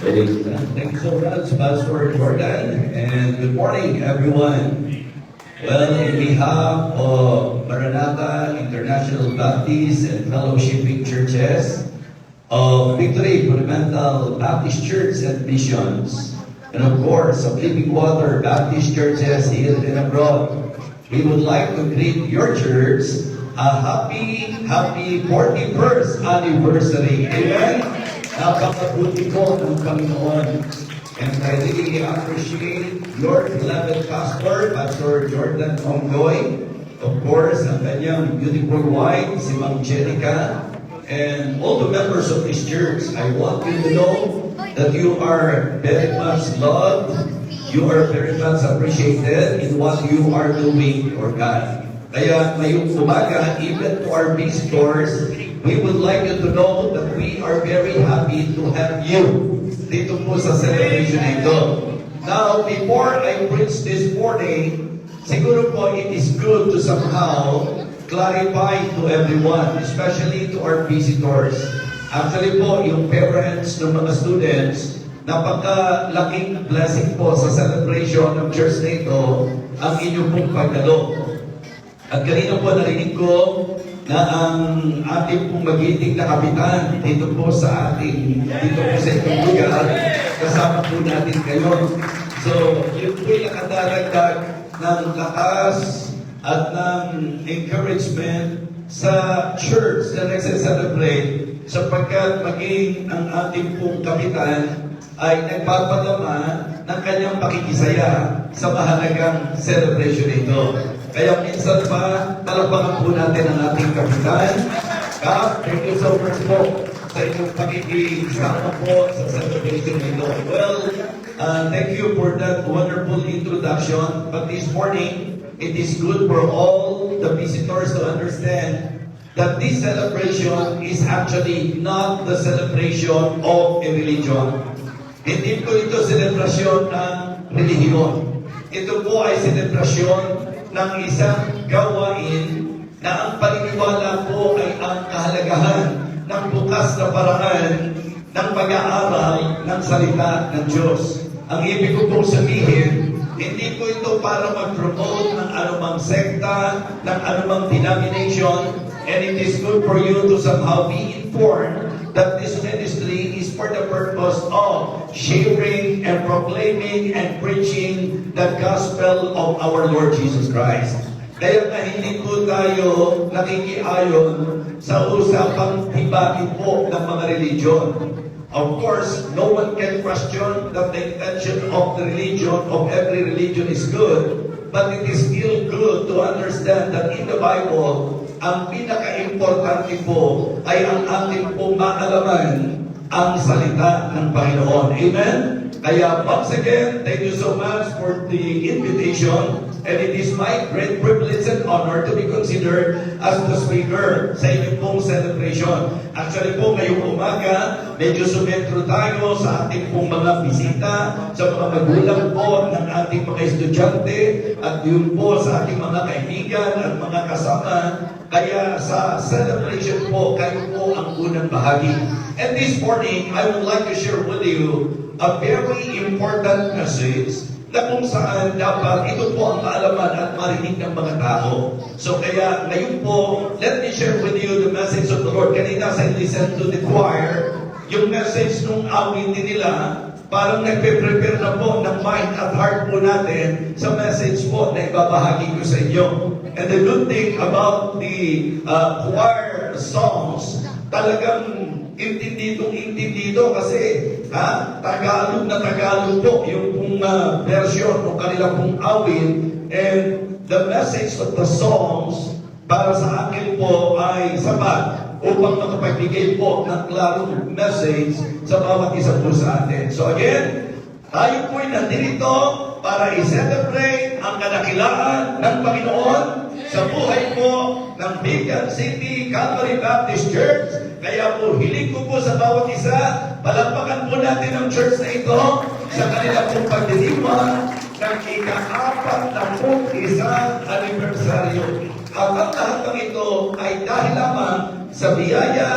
Thank you so much, Pastor Jordan, and good morning, everyone. Well, in behalf of Maranatha International Baptist and Fellowshipping Churches of Victory Fundamental Baptist Church and Missions, and of course of Living Water Baptist Churches here and abroad, we would like to greet your church a happy 41st anniversary. Amen? Napakabuti po ng Panginoon. And I really appreciate your beloved pastor, Pastor Jordan Onggoy. Of course, ang kanyang beautiful wife, si Ma'am Jenica. And all the members of this church, I want you to know that you are very much loved. You are very much appreciated in what you are doing for God. Kaya ngayong umaga, even to our visitors, we would like you to know that we are very happy to have you dito po sa celebration ito. Now, before I preach this morning, siguro po it is good to somehow clarify to everyone, especially to our visitors. Actually po, yung parents ng mga students, napakalaking blessing po sa celebration ng church na ito ang inyong pong pagdalo. At kanina po narinig ko na ang ating pong magiting na kapitan dito po sa itong lugar, kasama po natin kayo. So, yun po'y nakadaragdag ng lakas at ng encouragement sa church na nagse-celebrate sapagkat maging ang ating pong kapitan ay nagpapadama ng kanyang pakikisaya sa mahalagang celebration ito. Kaya minsan pa, talapakan po natin ang ating kapitan. Kap, thank you so much po sa inyong pakikisama po sa celebration ito. Well, thank you for that wonderful introduction. But this morning, it is good for all the visitors to understand that this celebration is actually not the celebration of a religion. Hindi po ito selebrasyon ng relihiyon. Ito po ay selebrasyon ng isang gawain na ang paniniwala po ay ang kahalagahan ng bukas na paraan ng pag-aaral ng salita ng Diyos. Ang ibig ko pong sabihin, hindi po ito para mag-promote ng anumang sekta, ng anumang denomination, and it is good for you to somehow be informed that this ministry is for the purpose of sharing and proclaiming and preaching the gospel of our Lord Jesus Christ. Kaya na hindi po tayo nakikiayon sa usapang tibahin po ng mga religion. Of course, no one can question that the intention of the religion, of every religion is good, but it is still good to understand that in the Bible, ang pinaka-importante po ay ang ating pong makalaman ang salita ng Panginoon. Amen? Kaya once again, thank you so much for the invitation. And it is my great privilege and honor to be considered as the speaker sa inyong pong celebration. Actually po, ngayong umaga, medyo sumetro tayo sa ating pong mga bisita, sa mga magulang po ng ating mga estudyante, at yun po sa ating mga kaibigan at mga kasama. Kaya sa celebration po, kayo po ang unang bahagi. And this morning, I would like to share with you a very important message na kung saan dapat ito po ang kaalaman at marinig ng mga tao. So kaya ngayon po, let me share with you the message of the Lord. Kanina sa listen to the choir, yung message nung awitin nila, parang nagpe-prepare na po ng mind at heart po natin sa message po na ibabahagi ko sa inyo. And the good thing about the choir songs, talagang intindido kasi Tagalog na Tagalog po yung pong version o kanilang pong awit, and the message of the songs para sa akin po ay sapat upang makapagbigay po ng klarong message sa bawat isa po sa atin. So again, tayo po'y nandito para i-celebrate ang kadakilaan ng Panginoon sa buhay po ng Bigan City Calvary Baptist Church. Kaya po, hiling ko po sa bawat isa, palakpakan po natin ang church na ito sa kanila pong pagdiriwang ng ika-41 anibersaryo. At ang lahat ng ito ay dahil lamang sa biyaya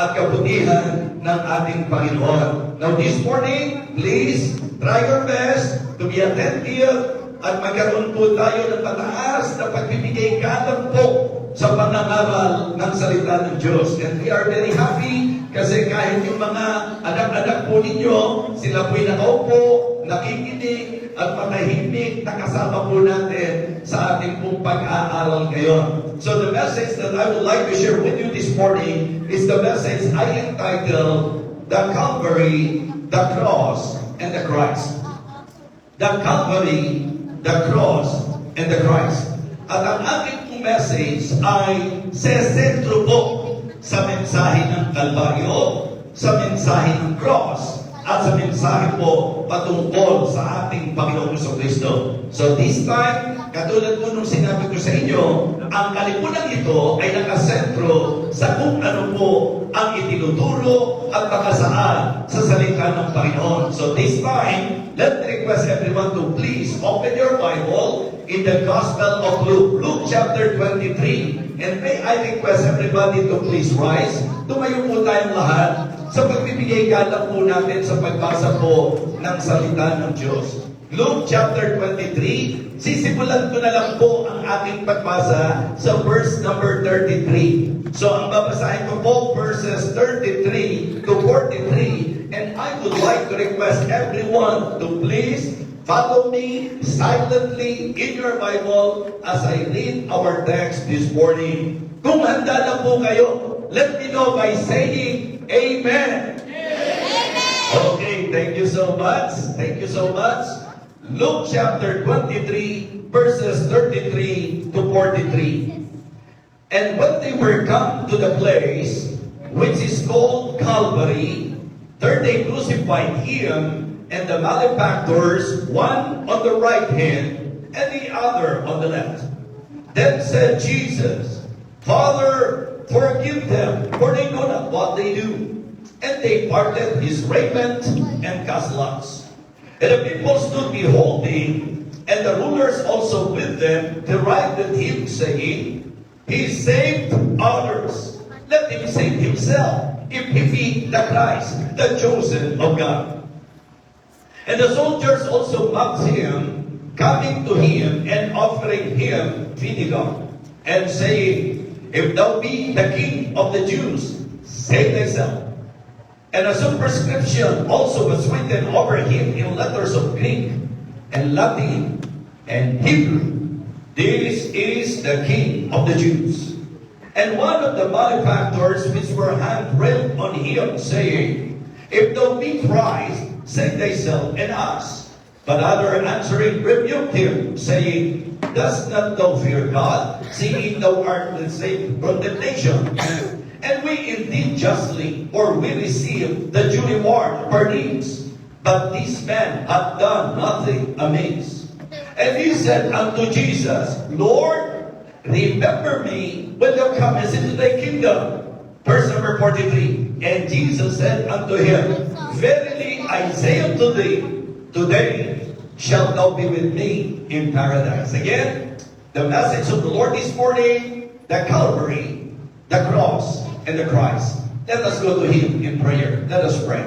at kabutihan ng ating Panginoon. Now this morning, please try your best to be attentive at magkaroon po tayo ng mataas na pagbibigay galang po sa panangaral ng salita ng Diyos. And we are very happy kasi kahit yung mga anak-anak po ninyo, sila po'y nakaupo, nakikinig, at matahimik na kasama po natin sa ating pong pag-aaral ngayon. So the message that I would like to share with you this morning is the message I entitled, The Calvary, the Cross, and the Christ. The Calvary, the Cross, and the Christ. At ang aking pong message ay sesentro po sa mensahe ng Kalbaryo, sa mensahe ng cross, at sa mensahe po patungkol sa ating Panginoong Jesucristo. So this time, katulad po nung sinabi ko sa inyo, ang kalipunan ito ay nakasentro sa kung ano po ang itinuturo at makasaan sa salita ng Panginoon. So this time, let me request everyone to please open your Bible in the Gospel of Luke, Luke chapter 23. And may I request everybody to please rise. Tumayo po tayong lahat sa pagbibigay galang po natin sa pagbasa po ng salita ng Diyos. Luke chapter 23, sisimulan ko na lang po ang aking pagbasa sa verse number 33. So ang babasahin ko po verses 33 to 43, and I would like to request everyone to please follow me silently in your Bible as I read our text this morning. Kung handa na po kayo, let me know by saying Amen. Amen. Okay, thank you so much. Thank you so much. Luke chapter 23, verses 33 to 43. And when they were come to the place which is called Calvary, there they crucified him and the malefactors, one on the right hand and the other on the left. Then said Jesus, Father, forgive them, for they know not what they do. And they parted his raiment and cast lots. And the people stood beholding, and the rulers also with them derided him, saying, He saved others, let him save himself, if he be the Christ, the chosen of God. And the soldiers also mocked him, coming to him and offering him vinegar, and saying, If thou be the king of the Jews, save thyself. And a superscription also was written over him in letters of Greek and Latin and Hebrew. This is the King of the Jews. And one of the malefactors which were hanged railed on him, saying, If thou be Christ, save thyself and us. But other answering rebuked him, saying, Dost not thou fear God, seeing thou art the same condemnation? And we indeed justly, for we receive the due reward of our deeds. But this man hath done nothing amiss. And he said unto Jesus, Lord, remember me when thou comest into thy kingdom. Verse number 43. And Jesus said unto him, Verily I say unto thee, today shalt thou be with me in paradise. Again, the message of the Lord this morning, the Calvary, the cross, and the Christ. Let us go to Him in prayer. Let us pray.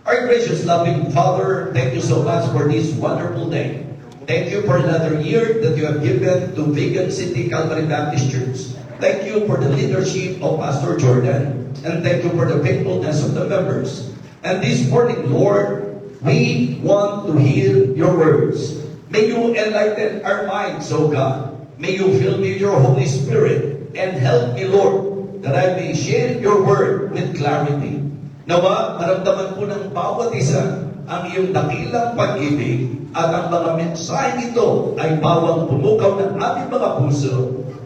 Our gracious, loving Father, thank you so much for this wonderful day. Thank you for another year that you have given to Vegan City Calvary Baptist Church. Thank you for the leadership of Pastor Jordan. And thank you for the faithfulness of the members. And this morning, Lord, we want to hear your words. May you enlighten our minds, O God. May you fill me with your Holy Spirit and help me, Lord, that I may share your word with clarity. Nawa, maramdaman po ng bawat isa ang iyong dakilang pag-ibig at ang mga mensahe nito ay bawang pumukaw ng aming mga puso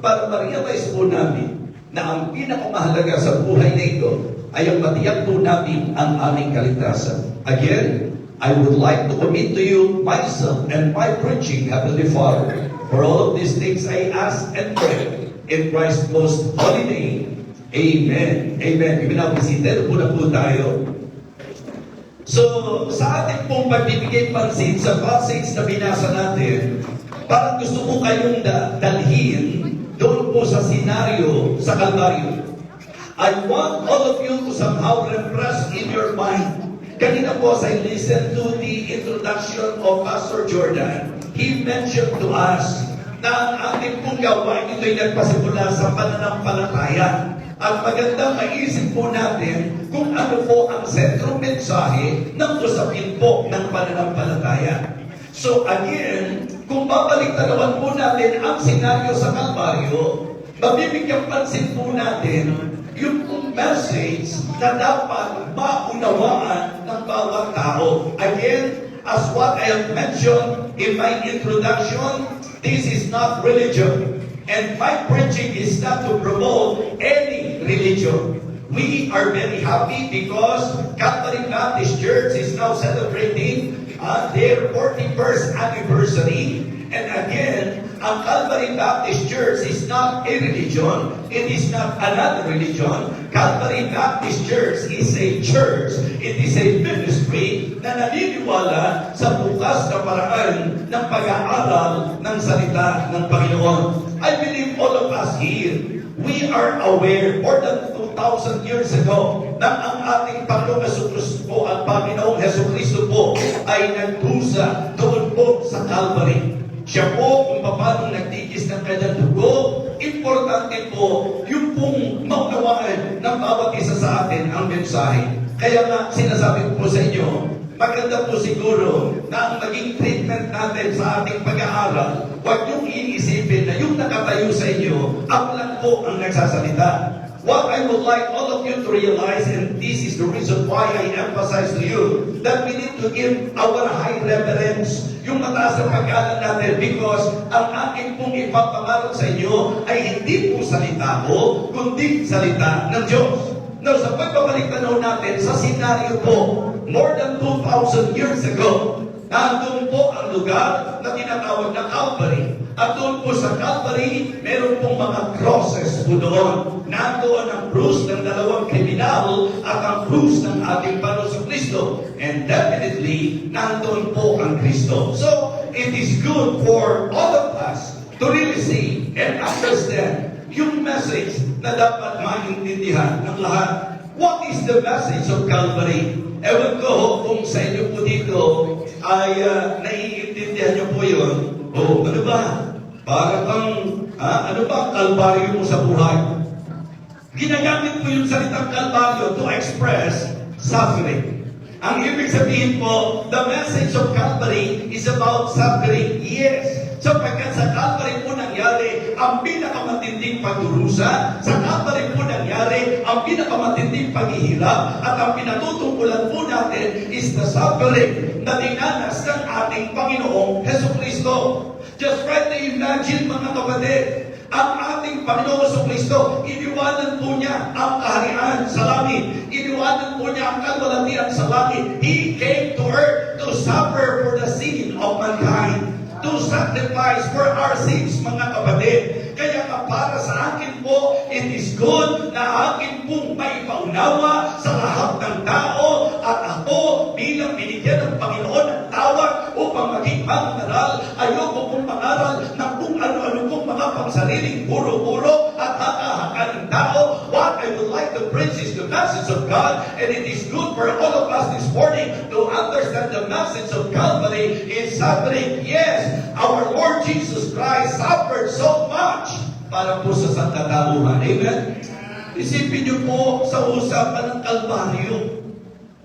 para ma-realize po namin na ang pinakamahalaga sa buhay na ito ay ang matiyak po namin ang aming kaligtasan. Again, I would like to commit to you myself and my preaching, Heavenly Father. For all of these things I ask and pray in Christ's most holy name. Amen. Amen. Ibinabisita po na po tayo. So, sa ating pong pagbibigay pansin sa passage na binasa natin, parang gusto ko kayong dalhin doon po sa senaryo sa Kalbaryo. I want all of you to somehow refresh in your mind. Kanina po, as I listened to the introduction of Pastor Jordan, he mentioned to us na ang ating pong gawain ito'y nagpasimula sa pananampalataya. At magandang maisip po natin kung ano po ang sentrong mensahe ng usapin po ng pananampalataya. So again, kung babalik talawan po natin ang senaryo sa Kalbaryo, mabibigyan pansin po natin yung message na dapat maunawaan ng bawat tao. Again, as what I have mentioned in my introduction, this is not religion. And my preaching is not to promote any religion. We are very happy because Catholic Baptist Church is now celebrating their 41st anniversary. And again, ang Calvary Baptist Church is not a religion. It is not another religion. Calvary Baptist Church is a church. It is a ministry na naniniwala sa bukas na paraan ng pag-aaral ng salita ng Panginoon. I believe all of us here, we are aware more than 2,000 years ago na ang ating Panginoong Jesucristo at Panginoong Jesucristo po ay nagdusa doon po sa Calvary. Siya po kung paano nagtigis ng kanyang dugo, importante po yung pong maunawaan ng bawat isa sa atin ang mensahe. Kaya nga sinasabi ko po sa inyo, maganda po siguro na ang maging treatment natin sa ating pag-aaral, huwag niyong iisipin na yung nakatayo sa inyo, ako lang po ang nagsasalita. What I would like all of you to realize, and this is the reason why I emphasize to you, that we need to give our high reverence, yung mataas na pag-aaral natin, because ang aking pong ipapangarap sa inyo ay hindi po salita ko, kundi salita ng Diyos. Now, sa pagbabalik tanaw natin sa senaryo po, more than 2,000 years ago, nandun po ang lugar na tinatawag na Calvary. At doon po sa Calvary, meron pong mga crosses po doon. Nandoon ang krus ng dalawang kriminal at ang krus ng ating Panginoon Kristo. And definitely, nandoon po ang Kristo. So, it is good for all of us to really see and understand yung message na dapat maintindihan ng lahat. What is the message of Calvary? Ewan ko kung sa inyo po dito ay naiintindihan nyo po yun. O ano ba? Para bang, ano ba ang kalbaryo mo sa buhay? Ginagamit po yung salitang kalbaryo to express suffering. Ang ibig sabihin po, the message of Calvary is about suffering. Yes, sapagkat sa Calvary po nangyari ang pinakamatinding pagdurusa, sa Calvary po nangyari ang pinakamatinding paghihirap, at ang pinatutungkulan po natin is the suffering na dinanas ng ating Panginoong Jesucristo. Just try to imagine, mga kapatid, ang ating Panginoong Jesucristo, iniwanan po niya ang kaharian sa langit. Iniwanan po niya ang kalwalatian sa langit. He came to earth to suffer for the sin of mankind. To sacrifice for our sins, mga kapatid. Kaya nga para sa akin po, it is good na akin pong maipaunawa sa lahat ng tao, at ako bilang binigyan ng Panginoon ng tawag upang maging mangaral, ayoko pong mangaral ng kung ano-ano pong mga pangsariling puro-puro at haka-haka ng tao. What I would like to preach is the message of God, and it is good for all of us this morning to understand the message of Calvary is suffering. Yes, our Lord Jesus Christ suffered so much para po sa sangkatauhan. Amen? Isipin niyo po sa usapan ng Kalbaryo.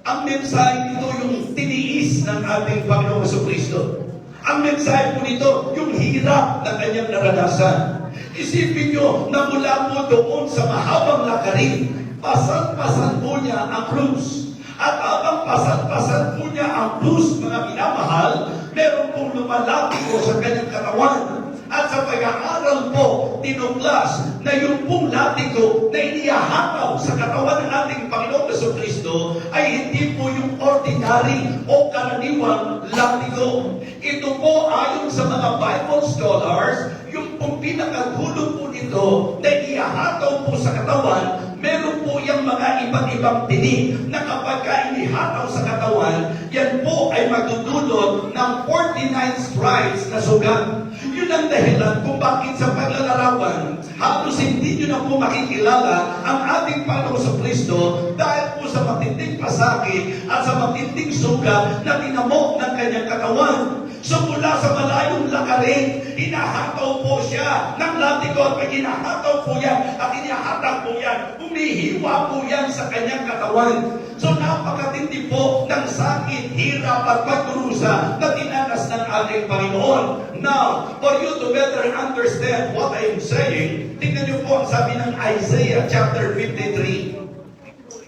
Ang mensahe nito yung tiniis ng ating Panginoong Jesucristo. Ang mensahe po nito yung hirap na kanyang naranasan. Isipin niyo na mula po doon sa mahabang lakarin, pasan-pasan po niya ang krus. At habang pasan-pasan po niya ang krus, mga minamahal, meron pong lumalapit po sa kanyang katawan. At sa pag-aaral po, tinuklas na yung pong latigo na inihahataw sa katawan ng ating Panginoong Jesucristo ay hindi po yung ordinary o karaniwang latigo. Ito po ayon sa mga Bible scholars, yung pong pinakagulo po nito na inihahataw po sa katawan, meron po yung mga iba't ibang tinig na kapag inihataw sa katawan, yan po ay magdudulot ng 49 stripes na sugat. Yun ang dahilan kung bakit sa paglalarawan, halos hindi nyo na po makikilala ang ating Panginoon sa Kristo dahil po sa matinding pasakit at sa matinding sugat na tinamok ng kanyang katawan. So mula sa malayong lakarin, hinahataw po siya ng latigo at pag hinahataw po yan at hinahatak po yan, humihiwa po yan sa kanyang katawan. So napakatindi po ng sakit, hirap at pagkurusa na tinanas ng ating Panginoon. Now, for you to better understand what I am saying, tingnan niyo po ang sabi ng Isaiah chapter 53.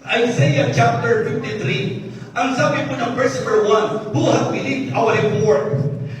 Isaiah chapter 53. Ang sabi po ng verse number 1, who hath believed our report,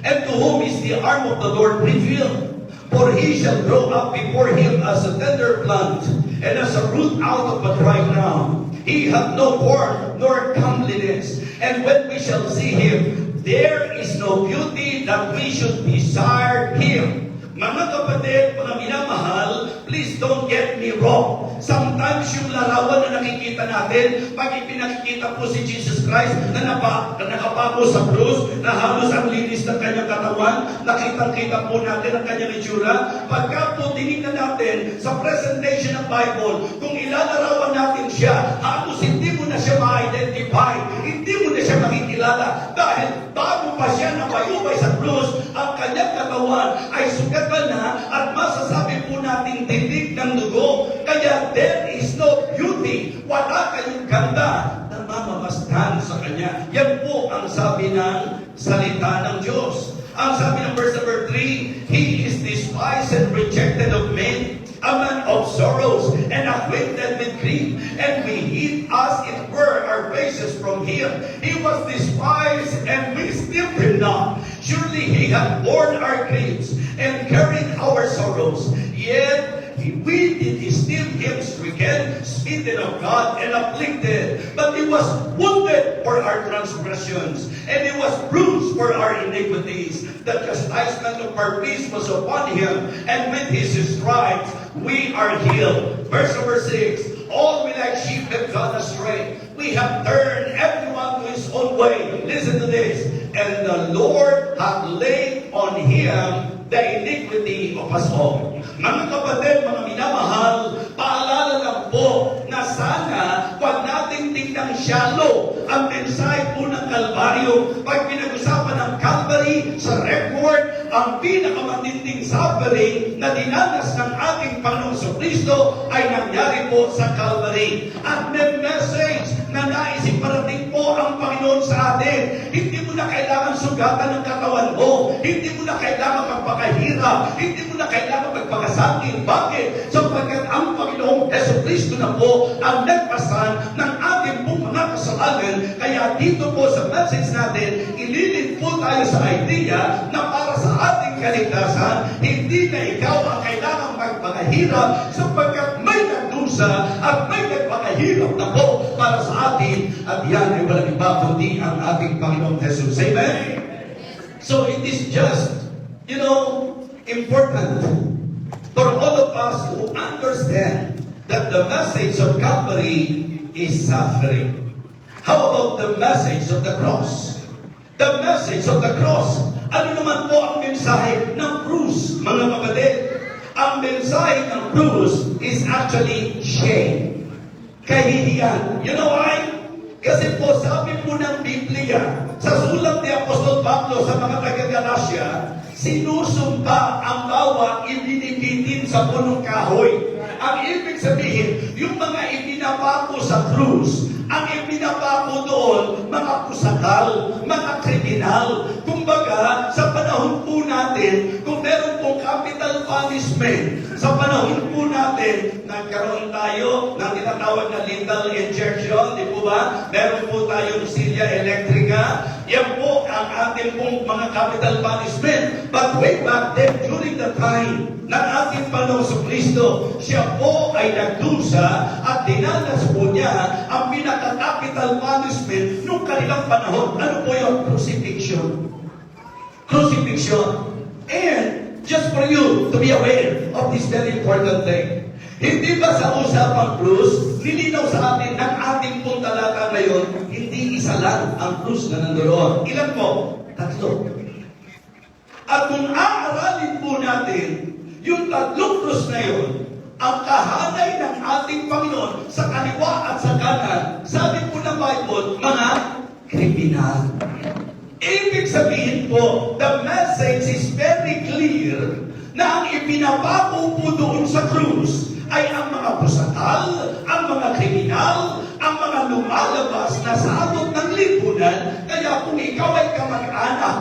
and to whom is the arm of the Lord revealed? For he shall grow up before him as a tender plant, and as a root out of a dry ground. He hath no form nor comeliness, and when we shall see him, there is no beauty that we should desire him. Mga kapatid, mga minamahal, please don't get me wrong. Sometimes yung larawan na nakikita natin, pag ipinakikita po si Jesus Christ na nakapako sa krus, na halos ang linis ng kanyang katawan, nakitang-kita po natin ang kanyang itsura. Pagka po tinignan natin sa presentation ng Bible, kung ilalarawan natin siya, halos hindi mo na siya ma-identify, hindi mo na siya makikilala, dahil bago pa siya nabayubay sa krus, ang kanyang katawan ay sugatan na at masasabi po natin tindig ng dugo. Kaya there is no beauty, wala kayong ganda na mamamasdan sa kanya. Yan po ang sabi ng salita ng Diyos. Ang sabi ng verse number 3, He is despised and rejected of men, a man of sorrows and acquainted with grief, and we hid as it were our faces from him. He was despised and we esteemed him not. Surely he hath borne our griefs and carried our sorrows. Yet we did esteem him stricken, smitten of God, and afflicted. But he was wounded for our transgressions, and he was bruised for our iniquities. The chastisement of our peace was upon him, and with his stripes we are healed. Verse number 6, all we like sheep have gone astray. We have turned everyone to his own way. Listen to this. And the Lord hath laid on him the iniquity of us all. Mga kapatid, mga minamahal, paalala lang po na sana huwag nating tingnan shallow ang mensahe po ng Kalbaryo. Pag pinag-usapan ng Calvary sa record, ang pinakamatinding suffering na dinanas ng ating Panginoong Kristo ay nangyari po sa Calvary. At may message na nais iparating po ang Panginoon sa atin. Hindi mo na kailangan sugatan ng katawan mo. Hindi mo na kailangan magpakahirap. Hindi mo na kailangan magpakasakit. Bakit? Sapagkat ang Panginoong Kristo na po ang nagpasan ng ating pong mga kasalanan. Kaya dito po sa message natin, ililid po tayo sa idea na para sa ating kaligtasan, hindi na ikaw ang kailangang magpakahirap sapagkat may nagdusa at may nagpakahirap na po para sa atin. At yan ay walang iba kundi ang ating Panginoong Jesus. Amen? So it is just, important for all of us to understand that the message of Calvary is suffering. How about the message of the cross? The message of the cross. Ano naman po ang mensahe ng krus, mga kapatid? Ang mensahe ng krus is actually shame. Kahihiyan. You know why? Kasi po sabi po ng Biblia, sa sulat ni Apostol Pablo sa mga taga-Galacia, sinusumpa ang bawat ibinibitin sa punong kahoy. Ang ibig sabihin, yung mga ipinapako sa krus, ang ipinapako doon, mga pusakal, mga kriminal. Kumbaga, sa panahon po natin, kung meron pong capital punishment, sa panahon po natin, nagkaroon tayo ng tinatawag na lethal injection, di po ba? Meron po tayong silya elektrika. Yan po ang ating pong mga capital punishment. But way back then, during the time ng ating Panginoong Kristo, siya po ay nagdusa at dinanas po niya ang pinaka-capital punishment nung kanilang panahon. Ano po yung crucifixion? Crucifixion. And just for you to be aware of this very important thing, hindi ba sa usapang krus, nilinaw sa atin ang ating pong talata ngayon, hindi isa lang ang krus na nandoon. Ilan po? 3. At kung aaralin po natin, yung tatlong krus na yun, ang kahanay ng ating Panginoon sa kaliwa at sa kanan, sabi po ng Bible, mga kriminal. Ibig sabihin po, the message is very clear na ang ipinapako po doon sa krus ay ang mga pusakal, ang mga kriminal, ang mga lumalabas na salot ng lipunan. Kaya kung ikaw ay kamag-anak,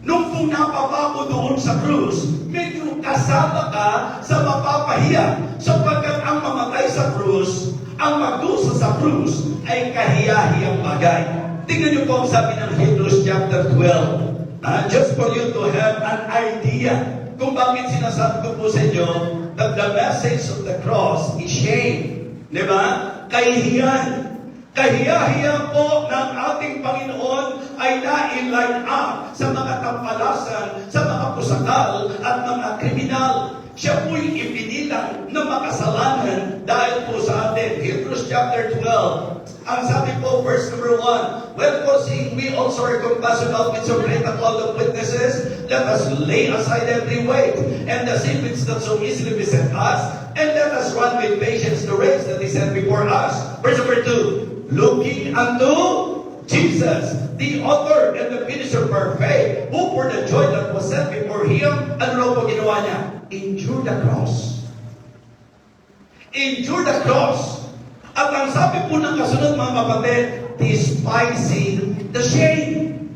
nung po napapako doon sa krus, medyo kasama ka sa mapapahiya, sapagkat ang mamatay sa krus, ang magdusa sa krus, ay kahiyahiyang bagay. Tingnan niyo po ang sabi ng Hebrews chapter 12. Just for you to have an idea kung bakit sinasabi ko po sa inyo that the message of the cross is shame. Di ba? Kahihiyan. Kahiyahiyan po ng ating Panginoon ay na-line up sa mga tampalasan, sa mga pusakal at mga kriminal. Siya po'y ipinilang na makasalanan dahil po sa atin. Hebrews chapter 12. Ang sabi po, verse number 1, wherefore seeing we also are compassed about with so great a cloud of witnesses, let us lay aside every weight and the sin which doth so easily beset us, and let us run with patience the race that is set before us. Verse number 2, looking unto Jesus, the author and the finisher of our faith, who for the joy that was set before Him, ano raw po ginawa niya? Endure the cross. Endure the cross. At ang sabi po ng kasunod mga kapatid, despising the shame.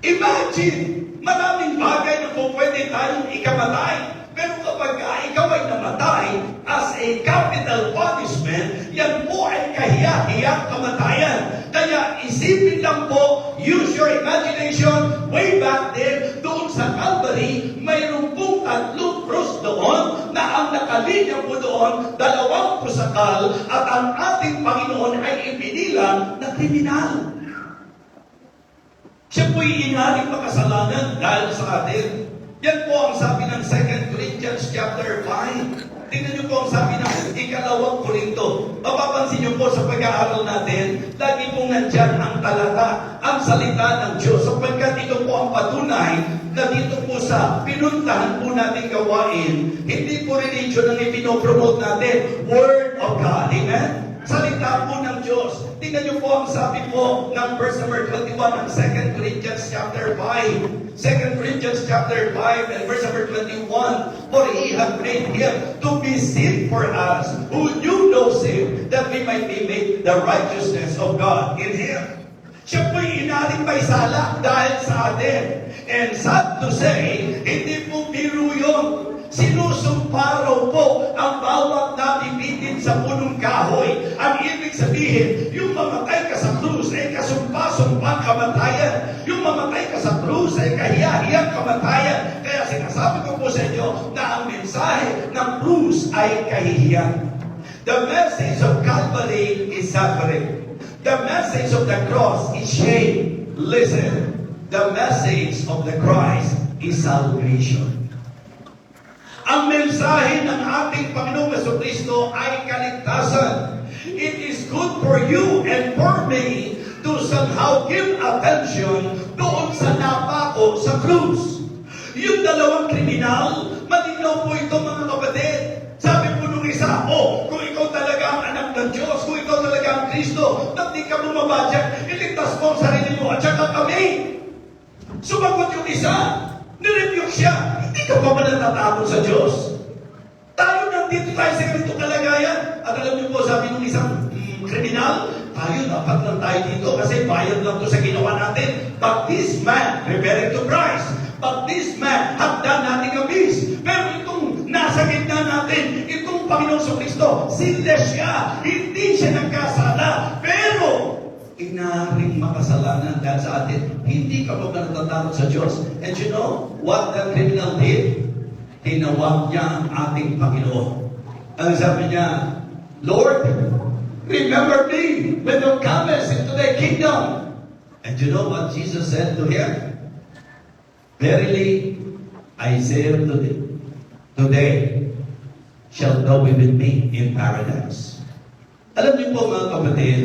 Imagine, maraming bagay na po pwede tayong ikamatay. Pero kapag ikaw ay namatay as a capital punishment, yan po ay kahiyahiyang kamatayan. Kaya isipin lang po, use your imagination, way back there, doon sa Calvary, mayroong pong tatlong cross doon na ang nakalinya po doon, dalawang pusakal, at ang ating Panginoon ay ipinilang na kriminal. Siya po'y inaring makasalanan dahil sa atin. Yan po ang sabi ng 2 Corinthians chapter 5. Tingnan niyo po ang sabi ng ikalawang Korinto. Mapapansin niyo po sa pag-aaral natin, lagi pong nandyan ang talata, ang salita ng Diyos. Sapagkat ito po ang patunay na dito po sa pinuntahan po natin gawain, hindi po religion ang ipinopromote natin. Word of God. Amen? Salita po ng Diyos. Tingnan niyo po ang sabi po ng verse number 21 ng 2 Corinthians chapter 5. 2 Corinthians chapter 5 and verse number 21. For He hath made Him to be sin for us, who knew no sin, that we might be made the righteousness of God in Him. Siya po'y inaring may sala dahil sa atin. And sad to say, hindi po biro yun. Sinusumparaw po ang bawat nabibitin sa punong kahoy. Ang ibig sabihin, yung mamatay ka sa krus ay kasumpa-sumpang kamatayan. Yung mamatay ka sa krus ay kahiyahiyang kamatayan. Kaya sinasabi ko po sa inyo na ang mensahe ng krus ay kahihiyan. The message of Calvary is suffering. The message of the cross is shame. Listen, the message of the Christ is salvation. Ang mensahe ng ating Panginoong Jesucristo ay kaligtasan. It is good for you and for me to somehow give attention doon sa napako sa krus. Yung dalawang kriminal, malinaw po ito mga kapatid. Sabi po nung isa, kung ikaw talaga ang anak ng Diyos, kung ikaw talaga ang Kristo, ba't di ka bumaba dyan? Iligtas mo ang sarili mo at saka kami. Sumagot yung isa, nirebuke siya. Hindi ka pa ba natatakot sa Diyos? Tayo nandito tayo sa ganito kalagayan. At alam niyo po, sabi ng isang kriminal, tayo dapat lang tayo dito kasi bayad lang to sa ginawa natin. But this man, referring to Christ, but this man had done nothing amiss. Pero itong nasa gitna natin, itong Panginoon sa Kristo, sinless siya, hindi siya nagkasala. Pero inaring makasalanan dahil sa atin, hindi ka pa natatakot sa Diyos. And you know what that criminal did? Tinawag niya ang ating Panginoon. Ang sabi niya, Lord, remember me when thou comest into thy kingdom. And you know what Jesus said to him? Verily, I say unto thee, today shalt thou be with me in paradise. Alam niyo po mga kapatid,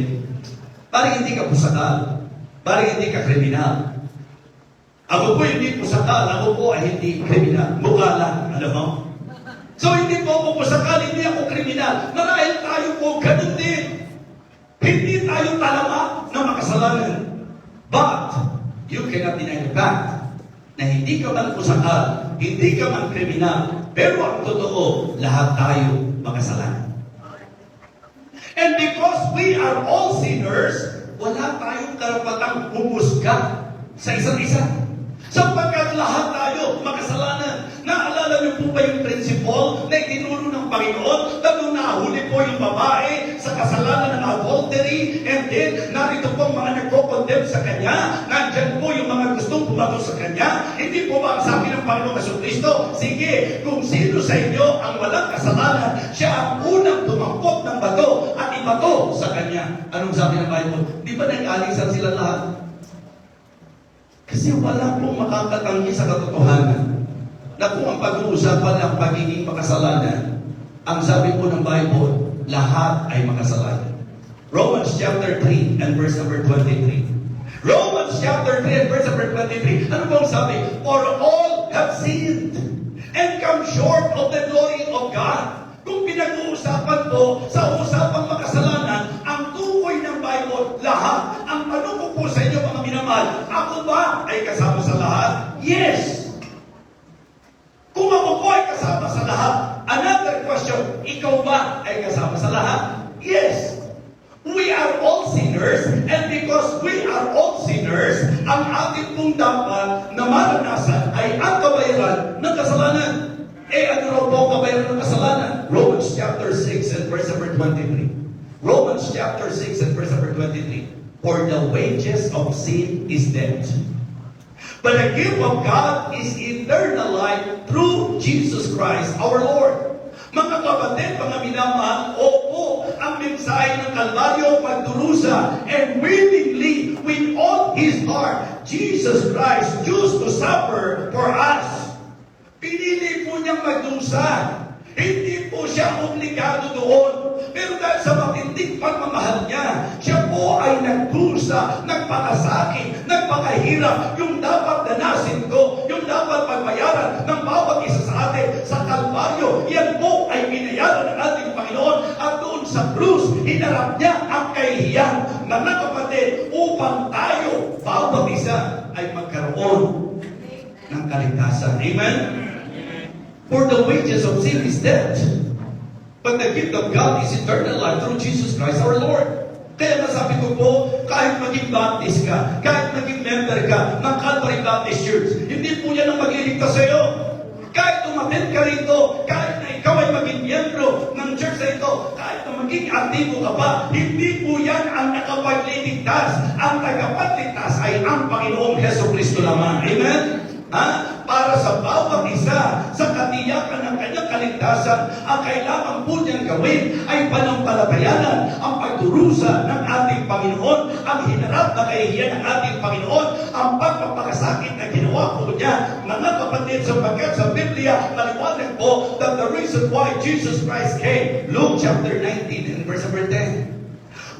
parang hindi ka pusakal, parang hindi ka kriminal. Ako po hindi po sakal, ako po ay hindi kriminal. Mukha lang, alam mo? So hindi po ako sakal, hindi ako kriminal. Marahil tayo po ganun din. Hindi tayo talamak na makasalanan. But, you cannot deny the fact na hindi ka man pusakal, hindi ka man kriminal, pero ang totoo, lahat tayo makasalanan. And because we are all sinners, wala tayong karapatang humusga sa isa't isa. Sapagkat lahat tayo makasalanan. Naalala niyo po ba yung principle na itinuro ng Panginoon na nung nahuli po yung babae sa kasalanan ng adultery, and then narito po ang mga nagko-condemn sa kanya, nandyan po yung mga gustong bumato sa kanya. Hindi po ba ang sabi ng Panginoong Jesucristo, sige, kung sino sa inyo ang walang kasalanan, siya ang unang tumampok ng bato at ibato sa kanya. Anong sabi ng Bible? Di ba nag-alisan sila lahat? Kasi wala pong makakatanggi sa katotohanan na kung ang pag-uusapan ng pagiging makasalanan, ang sabi po ng Bible, lahat ay makasalanan. Romans chapter 3 and verse number 23. Romans chapter 3 and verse number 23. Ano bang sabi? For all have sinned and come short of the glory of God. Kung pinag-uusapan po sa usapang makasalanan, ang tukoy ng Bible, lahat. Ang tanong ko po sa inyo mga minamahal, ako ba ay kasama sa lahat? Yes! Kung ako po ay kasama sa lahat, another question, ikaw ba ay kasama sa lahat? Yes! We are all sinners, and because we are all sinners, ang ating pong dapat na maranasan ay ang kabayaran ng kasalanan. Eh, ano raw po ang kabayaran ng kasalanan? Romans chapter 6 and verse number 23. Romans chapter 6 and verse number 23. For the wages of sin is death. But the gift of God is eternal life through Jesus Christ our Lord. Mga kapatid, mga minamahal, opo, ang mensahe ng Kalbaryo magdurusa, and willingly, with all His heart, Jesus Christ chose to suffer for us. Pinili po niyang magdusa. Hindi po siya obligado doon. Pero dahil sa matinding pagmamahal niya, siya po ay nagdusa, nagpakasakit, nagpakahirap. Yung dapat danasin ko, yung dapat pagbayaran ng bawat isa sa atin sa Kalbaryo, yan po ay binayaran ng ating Panginoon. At doon sa krus, hinarap niya ang kahihiyan. Mga kapatid, upang tayo, bawat isa, ay magkaroon ng kaligtasan. Amen? For the wages of sin is death, but the gift of God is eternal life through Jesus Christ our Lord. Kaya nasabi ko po, kahit maging Baptist ka, kahit maging member ka ng Calvary Baptist Church, hindi po yan ang magliligtas sa iyo. Kahit umattend ka rito, kahit na ikaw ay maging miyembro ng church na ito, kahit na maging aktibo ka pa, hindi po yan ang nakapagliligtas. Ang tagapagligtas ay ang Panginoong Jesucristo lamang. Amen? Para sa bawat isa, sa katiyakan ng kanyang kaligtasan, ang kailangan po niyang gawin ay panampalatayanan ang pagdurusa ng ating Panginoon, ang hinarap na kahihiyan ng ating Panginoon, ang pagpapakasakit na ginawa po niya. Mga kapatid, sapagkat sa Biblia, maliwanag po that the reason why Jesus Christ came, Luke chapter 19 and verse number 10.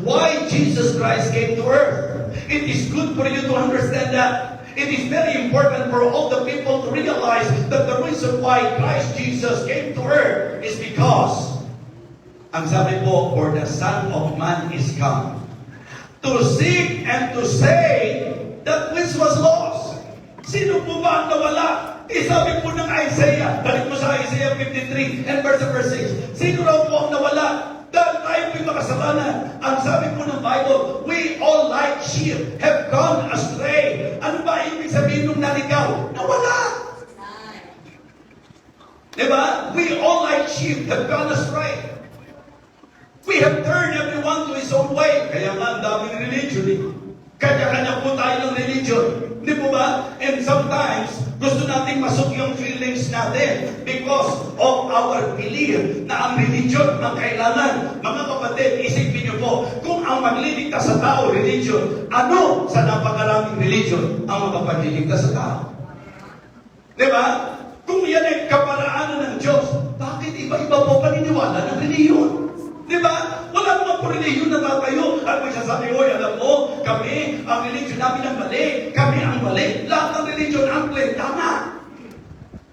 Why Jesus Christ came to earth? It is good for you to understand that. It is very important for all the people to realize that the reason why Christ Jesus came to earth is because, ang sabi po, for the Son of Man is come to seek and to save that which was lost. Sino po ba ang nawala? Sabi po ng Isaiah, balik mo sa Isaiah 53 and verse 6. Sino raw po ang nawala? Dahil tayo po'y makasalanan. Ang sabi po ng Bible, we all like sheep have gone astray. Ano ba ibig sabihin nung naligaw? Nawala. Diba? We all like sheep have gone astray. We have turned everyone to his own way. Kaya nga ang daming religion eh. Kanya-kanya po tayo ng religion. Hindi po ba? And sometimes, gusto nating masok yung feelings natin because of our belief na ang religion ang kailangan. Mga kapatid, isipin niyo po, kung ang magliligtas sa tao, religion, ano sa napakaraming religion ang makapagliligtas sa tao? Diba? Kung yan ay kaparaanan ng Diyos, bakit iba-iba po paniniwala ng reliyon? Diba? Wala naman po reliyon na tatayo at magsasabi, oy, alam mo, kami, ang religion namin ang mali, kami ang mali. Lahat ng religion ang claim, tama.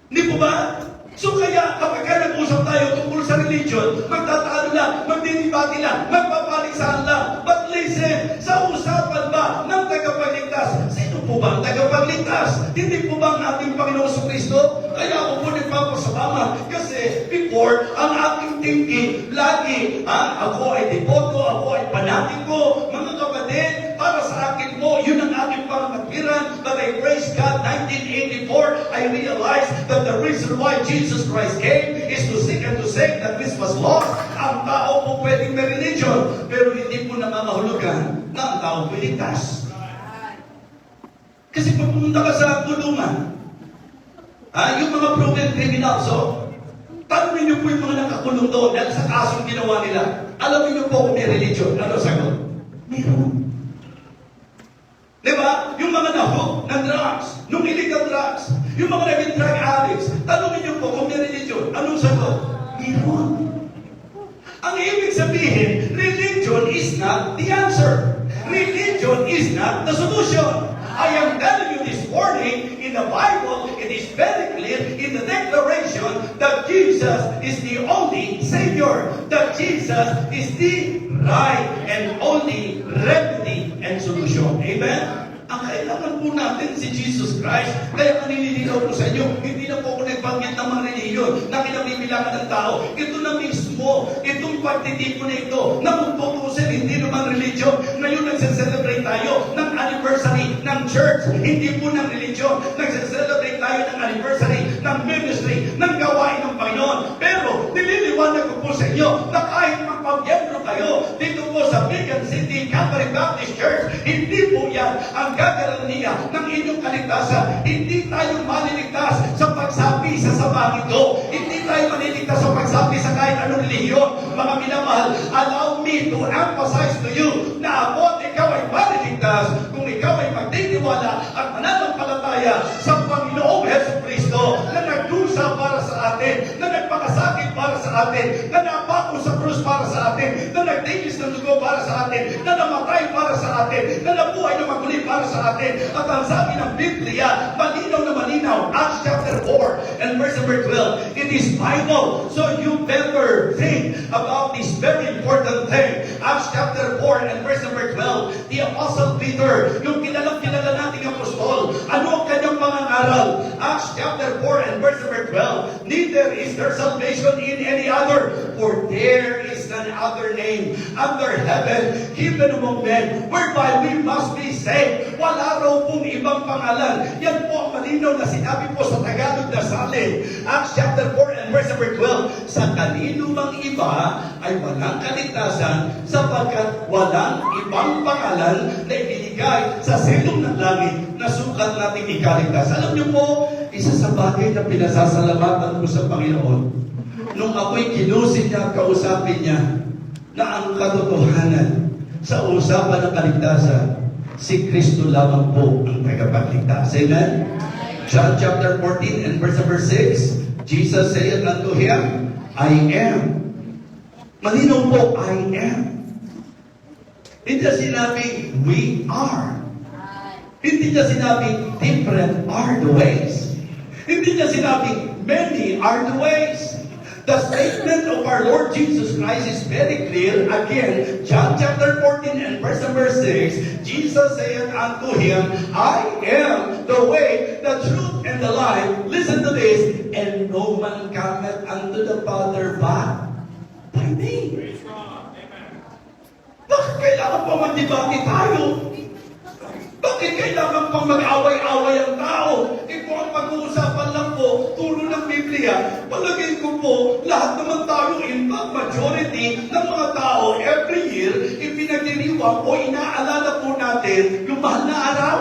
Hindi po ba? So kaya, kapag nag-usap tayo tungkol sa religion, magtatalo lang, magdidibati lang, magpapaliksaan lang. But listen, sa usapan ba ng tagapagligtas, sino po ba ang tagapagligtas? Hindi po ba ang ating Panginoong Kristo? Kaya ako po nagpapasalamat kasi before, ang aking thinking, lagi, ako ay devoto, ako ay panatiko, mga kapatid, para sa akin po, yun ang aking pangkatwiran. But I praise God, 1984, I realized that the reason why Jesus Christ came is to seek and to save that which was lost. Ang tao po pwedeng may religion, pero hindi po namamahulugan na ang tao po ligtas. Kasi pag pumunta ka sa kulungan, yung mga proven criminals, tanongin niyo po yung mga nakakulong doon dahil sa kasong ginawa nila. Alam niyo po kung may religion. Ano sagot? Meron. Diba? Yung mga nahook ng drugs, ng illegal drugs, yung mga naging drug addicts, tanongin niyo po kung may religion. Anong sagot? Meron. Ang ibig sabihin, religion is not the answer. Religion is not the solution. I am telling you this morning, in the Bible, it is very clear in the declaration that Jesus is the only Savior, that Jesus is the right and only remedy and solution. Amen? Ang kailangan po natin si Jesus Christ. Kaya maninilinaw po sa inyo, hindi na po ako nagbanggit ng mga reliyon na kinabibilangan ng tao. Ito na mismo, itong pagtitipon na ito, na kung tutusin, hindi naman religion. Ngayon nagse-celebrate tayo ng anniversary ng church, hindi po ng religion. Nagse-celebrate tayo ng anniversary ng ministry, ng gawain ng Panginoon. Pero, nililiwanag ko po sa inyo na kahit magpamiyembro kayo dito po sa Bigan City Catholic Baptist Church, hindi po yan ang gagarantiya ng inyong kaligtasan. Hindi tayo maliligtas sa pagsabi sa sabang ito. Hindi tayo maliligtas sa pagsabi sa kahit anong relihiyon. Mga minamahal, allow me to emphasize to you na ako at ikaw ay maliligtas kung ikaw ay magtitiwala at mananampalataya sa Panginoong Jesucristo na nagdusa para sa atin, na nagpakasakit para sa atin, na napako sa krus para sa atin, na nagtigis ng dugo para sa atin, na namatay para sa atin, na nabuhay na maguli para sa atin. At ang sabi ng Biblia, malinaw na malinaw, Acts chapter 4 and verse number 12, it is Bible. So you better think about this very important thing. Acts chapter 4 and verse number 12, the Apostle Peter, yung kilala nating apostol, ano ang kanyang pangangaral? Acts chapter 4 and verse number 12, neither is there salvation in any other, for there is none other name under heaven given among men whereby we must be saved. Wala raw pong ibang pangalan. Yan po ang malinaw na sinabi po sa Tagalog na salin. Acts chapter 4 and verse number 12, sa kanino mang iba ay walang kaligtasan sapagkat walang ibang pangalan na ibinigay sa silong ng langit na sukat nating ikaligtas. Alam niyo po, isa sa bagay na pinasasalamatan ko sa Panginoon, nung ako'y kinusin niya at kausapin niya na ang katotohanan sa usapan ng kaligtasan, si Kristo lamang po ang tagapagligtas. Amen? John chapter 14 and verse number 6, Jesus said unto him, I am. Malinaw po, I am. Hindi niya sinabing, we are. Hindi niya sinabing, different are the ways. Hindi niya sinabing, many are the ways. The statement of our Lord Jesus Christ is very clear. Again, John chapter 14 and verse number 6, Jesus said unto him, I am the way, the truth, and the life. Listen to this. And no man cometh unto the Father but by me. Bakit kailangan pa magdebate tayo? Bakit kailangan pang mag-away-away ang tao? Ito ang pag-uusapan lang po, turo ng Biblia. Palagay ko po, lahat naman tayo, in fact, majority ng mga tao, every year, ipinagdiriwang o inaalala po natin yung mahal na araw.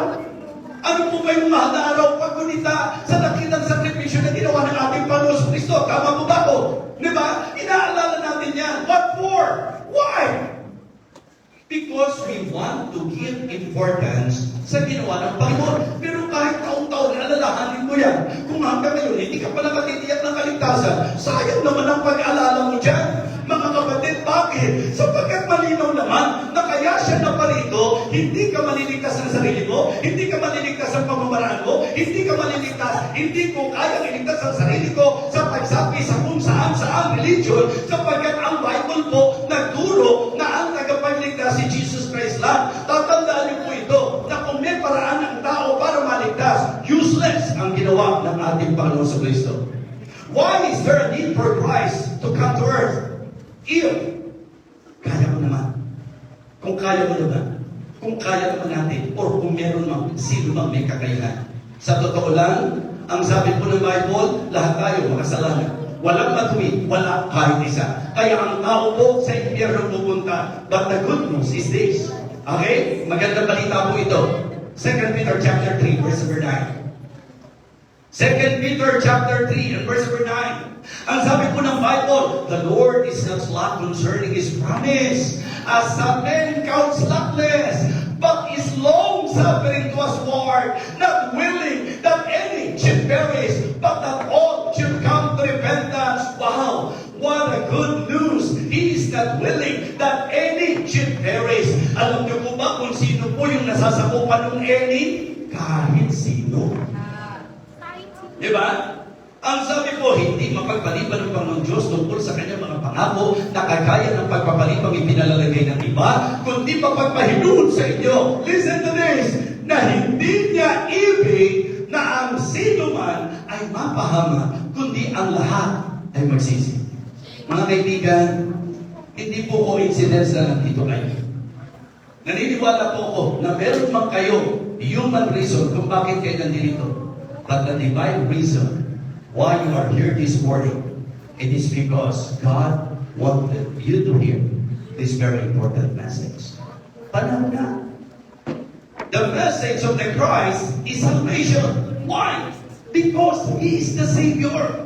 Ano po ba yung mahal na araw? Paggunita sa nakitang sakripisyo na ginawa ng ating Panginoon Kristo. Tama po ba po? Di ba? Inaalala natin yan. What for? Why? Because we want to give importance sa ginawa ng Panginoon. Pero kahit taon-taon, alalahanin mo yan. Kung hanggang ngayon, hindi ka pa nakatitiyak ng kaligtasan, sayang naman ang pag-alala mo dyan. Mga kapatid, bakit? Sapagkat malinaw naman na kaya siya na parito, hindi ka maliligtas ng sarili mo, hindi ka maliligtas ng pamamaraan mo, hindi ka maliligtas. Hindi ko kaya iligtas ang sarili ko sa pagsabi sa kung saan religion, sapagkat ang Bible po nagturo na ang tagapagligtas si Jesus Christ lang. Tatandaan niyo po ito, na kung may paraan ng tao para maligtas, useless ang ginawa ng ating Panginoon sa Kristo. Why is there a need for Christ to come to earth? If kaya mo naman. Kung kaya mo naman. Kung kaya naman natin. Or kung meron mang sino mang may kakayahan. Sa totoo lang, ang sabi po ng Bible, lahat tayo makasalanan. Walang matuwid, wala kahit isa. Kaya ang tao po sa impyerno pupunta. But the good news is this. Okay? Magandang balita po ito. 2 Peter chapter 3, verse number 9. 2 Peter chapter 3 and verse number 9. Ang sabi po ng Bible, the Lord is not slack concerning His promise, as some men count slackness, but is long-suffering to us toward, not willing that any should perish, but that all should come to repentance. Wow! What a good news! He is not willing that any should perish. Alam niyo po ba kung sino po yung nasasakupan ng any? Kahit sino. Diba? Ang sabi po, hindi mapagpaliban ng Panginoon Diyos tungkol sa kanyang mga pangako na kagaya ng pagpapalipang ipinalalagay ng iba, kundi mapagpahinuon sa inyo. Listen to this, na hindi niya ibig na ang sino man ay mapahama, kundi ang lahat ay magsisi. Mga kaibigan, hindi po coincidence na nandito kayo. Naniniwala po ako na meron man kayo human reason kung bakit kayo nandito. But the divine reason why you are here this morning, it is because God wanted you to hear this very important message. Panahon na. The message of the Christ is salvation. Why? Because He is the Savior.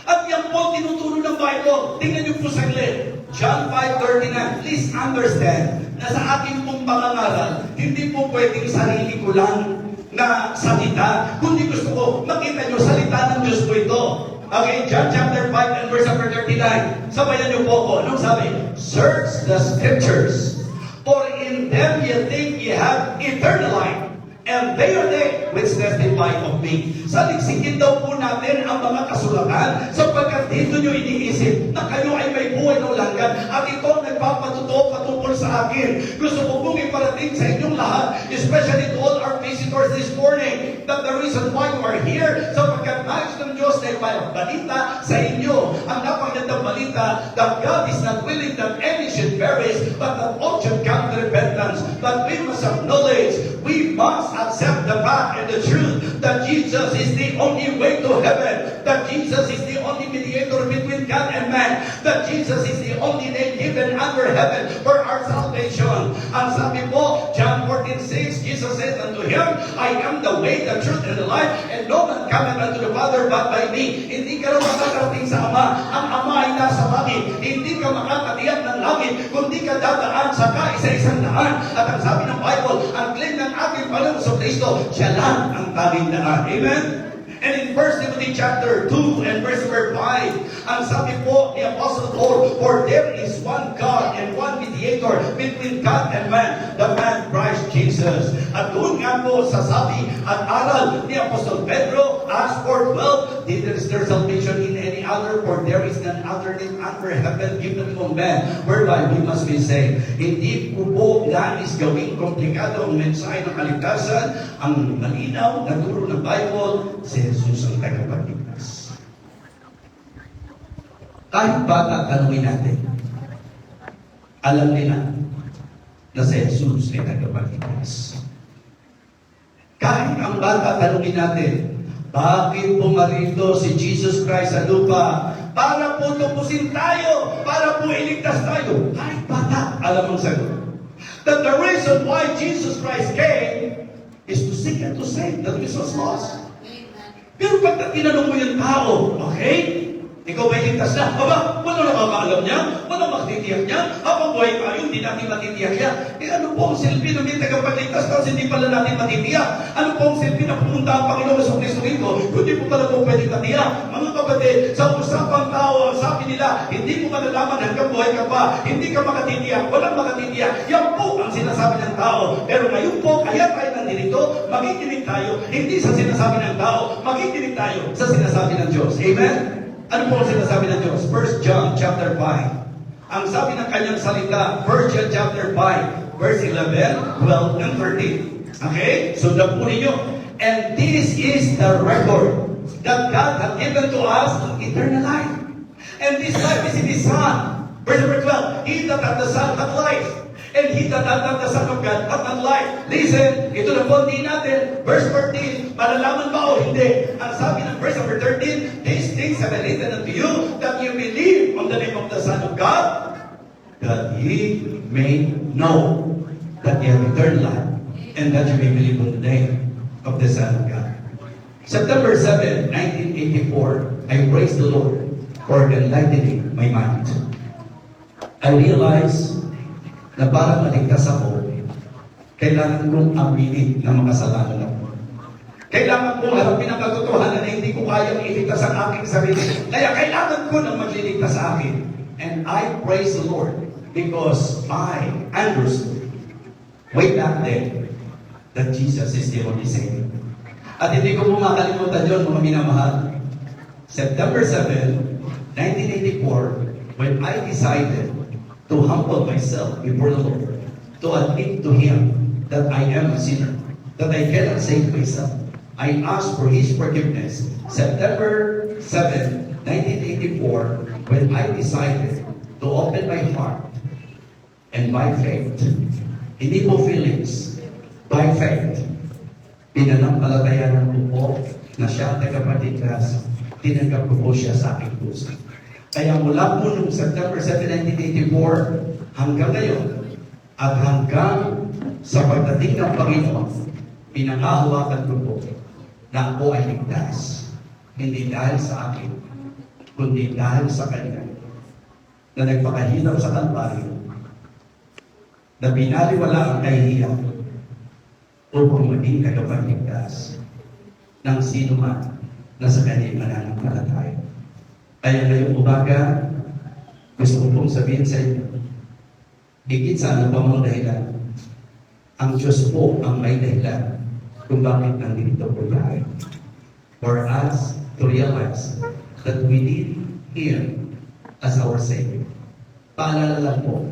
At yan po tinuturo ng Bible. Tingnan niyo po saglit. John 5:39. Please understand na sa ating pong pangangaral, hindi po pwedeng sarili ko lang na salita. Kundi gusto ko, makita nyo, salita ng Diyos po ito. Okay, John chapter 5 and verse number 39. Sabayan nyo po ako. Anong sabi? Search the scriptures, for in them ye think ye have eternal life, and they are they which testify of me. Saliksikin daw po natin ang mga kasulatan, sapagkat dito nyo iniisip na kayo ay may buhay ng langgan, at ito ang nagpapatuto patungkol sa akin. Gusto ko pong iparating sa inyong lahat, especially to all our visitors this morning, that the reason why you are here, sapagkat nais ng Diyos na ipabalita sa inyo ang napagandang balita that God is not willing that any should perish, but that all should come to repentance. But we must acknowledge, we must accept the fact and the truth that Jesus is the only way to heaven, that Jesus is the only mediator between God and man, that Jesus is the only name given under heaven for our salvation. Ang sabi po, John 14:6, Jesus said unto him, I am the way, the truth, and the life, and no man cometh unto the Father but by me. Hindi ka raw makakarating sa Ama. Ang Ama ay nasa langit. Hindi ka makakatiyak ng langit, kundi ka dadaan sa kaisa-isang daan. At ang sabi ng Bible, ang claim ng ating Panginoon sa Kristo, siya lang ang tanging daan. Amen? And in 1 Timothy chapter 2 and verse number 5, ang sabi po ni Apostle Paul, for there is one God and one mediator between God and man, the man Christ Jesus. At doon nga po sa sabi at aral ni Apostle Pedro, as for 12, is there salvation in any other, for there is none other name under heaven given to man, whereby we must be saved. Hindi po po nais gawing komplikado ang mensahe ng kaligtasan. Ang malinaw na turo ng Bible, si Jesus ang tagapagligtas. Kahit bata, tanungin natin, alam nila na si Jesus ay tagapagligtas. Kahit ang bata, tanungin natin, bakit pumarito si Jesus Christ sa lupa? Para po tupusin tayo, para po iligtas tayo. Kahit bata, alam ang sagot. That the reason why Jesus Christ came is to seek and to save that which was lost. Pero pag tinanong mo yung tao, okay? Ikaw ba'y ligtas na? Aba, walang nakakaalam niya, walang makatitiyak niya. Habang buhay tayo, hindi natin matitiyak yan. Ano po ang silbi ng may tagapagligtas tapos hindi pala natin matitiyak? Ano po ang silbi na pumunta ang Panginoon sa Kristo rito? Kundi po pala po pwede matiyak. Mga kapatid, sa usapang tao, ang sabi nila, hindi mo malalaman hanggang buhay ka pa. Hindi ka makatitiyak, walang makatitiyak. Yan po ang sinasabi ng tao. Pero ngayon po, kaya tayo nandito, makikinig tayo. Hindi sa sinasabi ng tao, makikinig tayo sa sinasabi ng Diyos. Amen? Ano po ang sinasabi ng Diyos? 1 John chapter 5. Ang sabi ng kanyang salita, 1 John chapter 5, verse 11, 12, and 13. Okay? Sundan po ninyo. And this is the record that God has given to us eternal life. And this life is in His Son. Verse number 12, He that hath the Son hath life. And he that hath not the Son of God hath not life. Listen, ito na po din natin. Verse 14, malalaman ba o hindi? Ang sabi ng verse number 13, these things have I written unto you, that you believe on the name of the Son of God, that ye may know that ye have eternal life, and that you may believe on the name of the Son of God. September 7, 1984, I praise the Lord for enlightening my mind. I realize na para maligtas ako, kailangan kong aminin na makasalanan ako. Kailangan kong harapin ang katotohanan na hindi ko kayang iligtas ang aking sarili. Kaya kailangan ko na magliligtas sa akin. And I praise the Lord because I understood way back then that Jesus is the only Savior. At hindi ko po makalimutan yun, mga minamahal. September 7, 1984, when I decided to humble myself before the Lord, to admit to Him that I am a sinner, that I cannot save myself. I asked for His forgiveness. September 7, 1984, when I decided to open my heart, and by faith, hindi po feelings, by faith, pinanampalatayan ko po na siya ang tagapagligtas, tinanggap ko po siya sa aking puso. Kaya mula po noong September 7, 1984 hanggang ngayon at hanggang sa pagdating ng Panginoon, pinangahawakan ko po na ako ay ligtas. Hindi dahil sa akin, kundi dahil sa Kanya na nagpakahirap sa Kalbaryo, na binaliwala ang kahihiyan upang maging tagapagligtas ng sino man na sa Kanya mananampalataya. Kaya ngayong umaga, gusto ko pong sabihin sa inyo, higit sa ano pa mang dahilan, ang Diyos po ang may dahilan kung bakit nandito po tayo. For us to realize that we need Him as our Savior. Paalala lang po,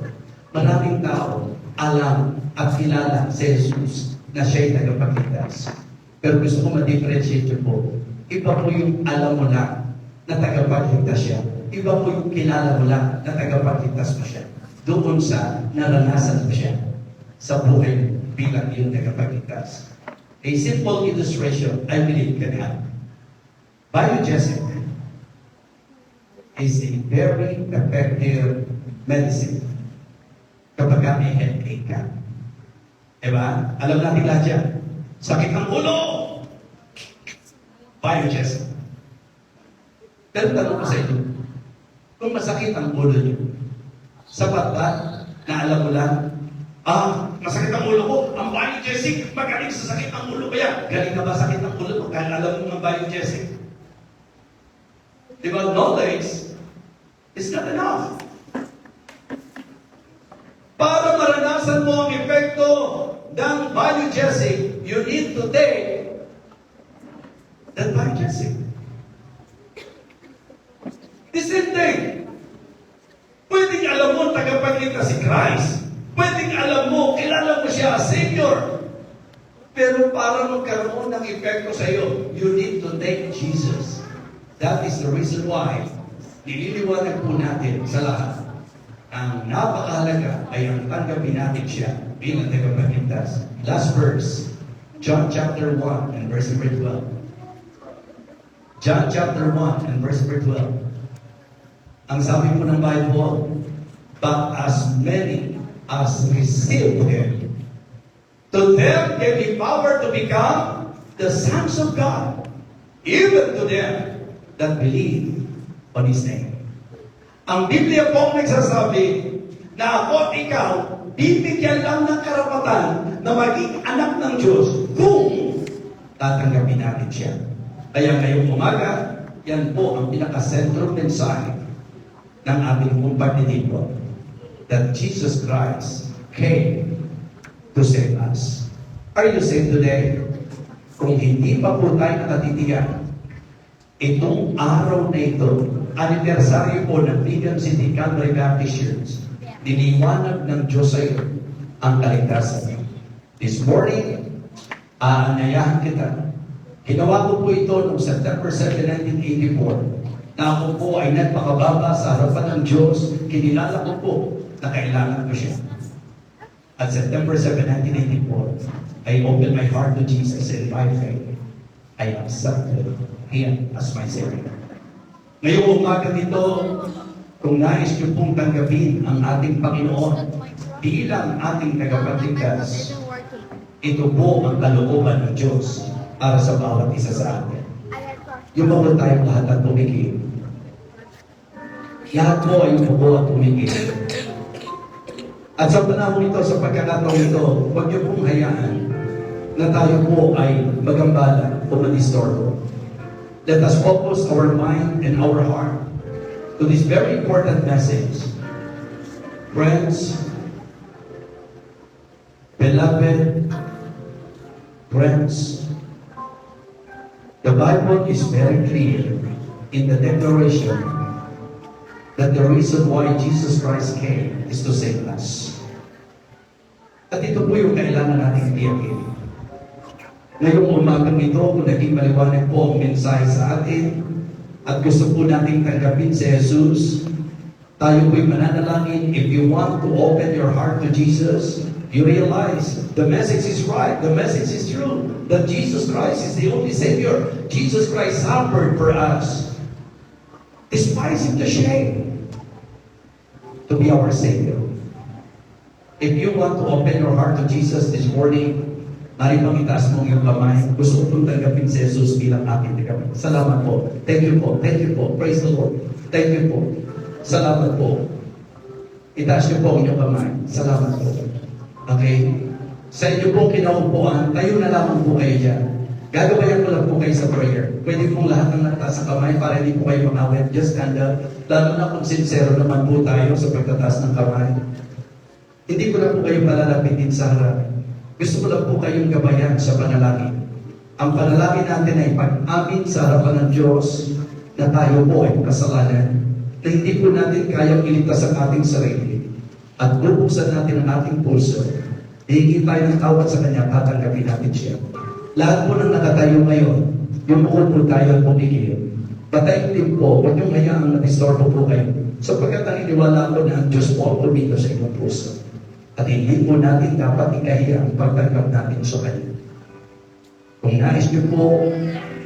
maraming tao alam at kilala si Jesus na siya'y tagapagligtas. Pero gusto ko ma-differentiate po, iba po yung alam mo na tagapagligtas siya. Iba po yung kilala mo lang na tagapagligtas mo siya. Doon sa naranasan mo siya sa buhay bilang yung tagapagligtas. A simple illustration I believe can help. Biogesic is a very effective medicine kapag may headache ka. Diba? Alam natin lahat yan. Sakit ang ulo! Biogesic. Pero tanong ko sa inyo, kung masakit ang ulo niyo, sapat ba na alam mo lang, masakit ang ulo ko, ang biogesic, magaling sa sakit ang ulo ko yan. Galing na ba sakit ang ulo ko? Kaya alam mo ang biogesic. Diba, knowledge is not enough. Para maranasan mo ang epekto ng biogesic, you need to take that biogesic. The same thing. Pwedeng alam mo tagapagligtas si Christ. Pwedeng alam mo, kilala mo siya as Savior. Pero para magkaroon ng epekto sa iyo, you need to take Jesus. That is the reason why nililiwanag po natin sa lahat. Ang napakahalaga ay ang tanggapin natin siya bilang tagapagligtas. Last verse, John chapter 1 and verse 12. John chapter 1 and verse 12. Ang sabi po ng Bible, but as many as receive Him, to them gave He power to become the sons of God, even to them that believe on His name. Ang Biblia po ang nagsasabi na ako at ikaw, bibigyan lang ng karapatan na maging anak ng Diyos kung tatanggapin natin siya. Kaya ngayong umaga, yan po ang pinakasentrong mensahe ng ating pong pagdidito, that Jesus Christ came to save us. Are you saved today? Kung hindi pa po tayo nakatitiyan, itong araw na ito, anibersaryo po ng Medium City Calvary Baptist Church, diniwanag ng Diyos sa iyo ang kaligtasan. This morning, aanayahan kita. Ginawa ko po ito noong September 7, 1984, na ako po ay nagpakababa sa harapan ng Diyos. Kinilala ko po na kailangan ko siya. At September 7, 1984, I opened my heart to Jesus and by faith, I accepted Him as my Savior. Ngayong umaga nito, kung nais niyo pong tanggapin ang ating Panginoon bilang ating tagapagligtas, ito po ang kalooban ng Diyos para sa bawat isa sa atin. Yung bawat tayong lahat at tumigil. Lahat po ay umupo at tumigil. At sa panahon ito, sa pagkakataon ito, huwag niyo pong hayaan na tayo po ay magambala o madistorbo. Let us focus our mind and our heart to this very important message. Friends, beloved friends, the Bible is very clear in the declaration that the reason why Jesus Christ came is to save us. At ito po yung kailangan natin tiyakin. Ngayong umagang ito, kung naging maliwanag po ang mensahe sa atin, at gusto po nating tanggapin si Jesus, tayo po'y mananalangin. If you want to open your heart to Jesus, you realize the message is right, the message is true, that Jesus Christ is the only Savior. Jesus Christ suffered for us, despising the shame, to be our Savior. If you want to open your heart to Jesus this morning, narito itaas mo yung kamay. Gusto ko tanggapin si Jesus bilang aking tagapagligtas. Salamat po. Thank you po. Thank you po. Praise the Lord. Thank you po. Salamat po. Itaas niyo po ang inyong kamay. Salamat po. Okay? Sa inyo pong kinaupuan, tayo na lamang po kayo dyan. Gagabayan ko lang po kayo sa prayer. Pwede pong lahat ng nagtaas sa kamay para hindi po kayo makawit. Just stand up. Lalo na kung sincero naman po tayo sa pagtataas ng kamay. Hindi ko na po kayo palalapitin sa harap. Gusto ko lang po kayong gabayan sa panalangin. Ang panalangin natin ay pag-amin sa harapan ng Diyos na tayo po ay kasalanan, na hindi po natin kayang iligtas ang ating sarili, at bubuksan natin ang ating puso. Hihingi tayo ng tawad sa Kanya, tatanggapin natin siya. Lahat po ng nakatayo ngayon, yung bukod po tayo at pumigil. Patayin din po, huwag niyong hayaang na-distorbo po kayo. Sapagkat ang iniwala ko na ang Diyos po ang pumito sa inyong puso. At hindi po natin dapat ikahiya ang pagtanggap natin sa Kanya. Kung nais niyo po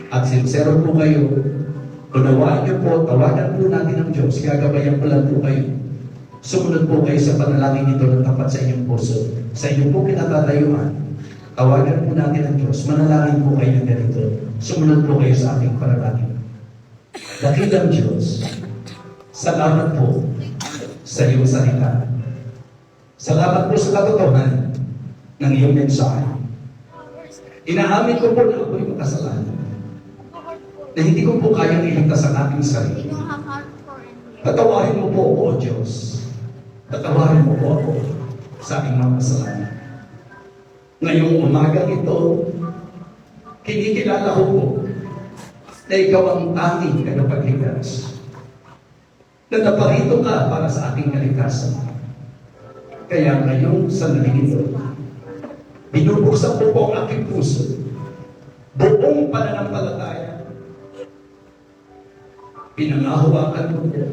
at sincero po kayo, unawain niyo po, tawagan po natin ang Diyos, gagabayan ko lang po kayo. Sumunod po kayo sa panalangin nito ng tapat sa inyong puso. Sa inyong po kinatatayuan, tawagan po natin ang Diyos, manalangin po kayo ng ganito. Sumunod po kayo sa ating panalangin. Dakilang Diyos, salamat po sa iyong salita. Salamat po sa katotohanan ng iyong mensahe. Inaamin ko po na ako'y makasalanan. Na hindi ko po kayang iligtas ang aking sarili. Patawarin mo po ako, O Diyos. Patawarin mo po ako sa aking mga kasalanan. Ngayong umagang ito, kinikilala ko po na ikaw ang tanging tagapagligtas. Na naparito ka para sa ating kaligtasan. Kaya ngayong sandaling ito, binubuksan ko po ang aking puso. Buong pananampalataya. Pinangahawakan ko po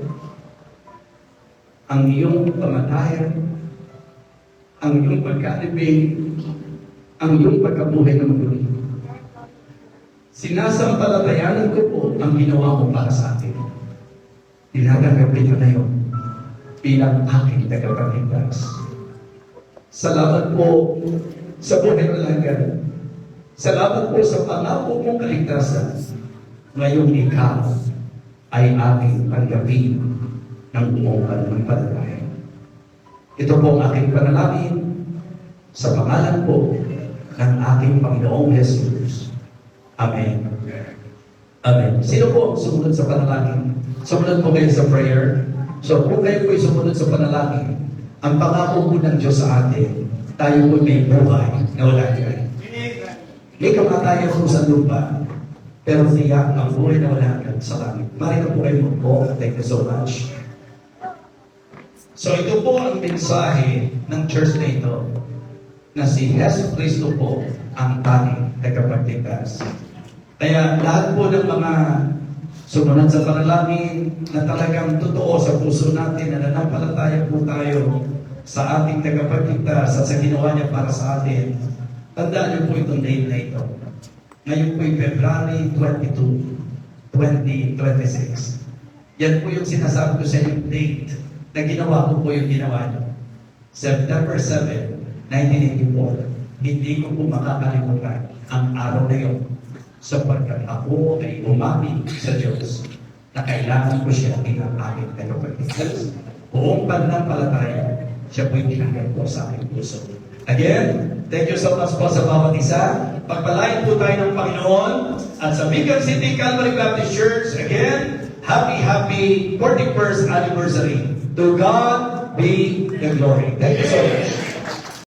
ang iyong kamatayan, ang iyong pagkalibing, ang iyong pagkabuhay ng muli. Sinasampalatayanan ko po ang ginawa mo para sa atin. Tinatanggapin ko na yun bilang aking tagapagligtas. Salamat po sa buhay alaga. Salamat po sa pangako mong kaligtasan. Ngayong ikaw ay aking tanggapin ng buong pananampalataya. Ito po ang aking panalangin sa pangalan po ng aking Panginoong Jesus. Amen. Amen. Sino po ang sumunod sa panalangin? Sumunod po kayo sa prayer. So kung kayo po sumunod sa panalangin, ang pangako po ng Diyos sa atin, tayo po may buhay na wala hanggan. May kamatayan po sa lupa, pero tiyak ang buhay na wala hanggan sa langit. Marito po kayo po. Thank you so much. So ito po ang mensahe ng church na ito, na si Jesus Cristo po ang tanging tagapagligtas. Kaya lahat po ng mga sumunod sa panalangin na talagang totoo sa puso natin na nanampalataya po tayo sa ating tagapagligtas at sa ginawa niya para sa atin, tandaan niyo po itong date na ito. Ngayon po yung February 22, 2026. Yan po yung sinasabi ko sa inyo date na ginawa ko po yung ginawa niyo. September 7, 1984. Hindi ko po makakalimutan ang araw na yun sapagkat ako ay umami sa Diyos na kailangan ko siya bilang aking tagapagligtas. Buong pananampalataya, siya po yung tinanggap ko sa aking puso. Again, thank you so much po sa bawat isa. Pagpalain po tayo ng Panginoon at sa Beacon City Calvary Baptist Church, again, happy 41st anniversary. To God be the glory. Thank you so much.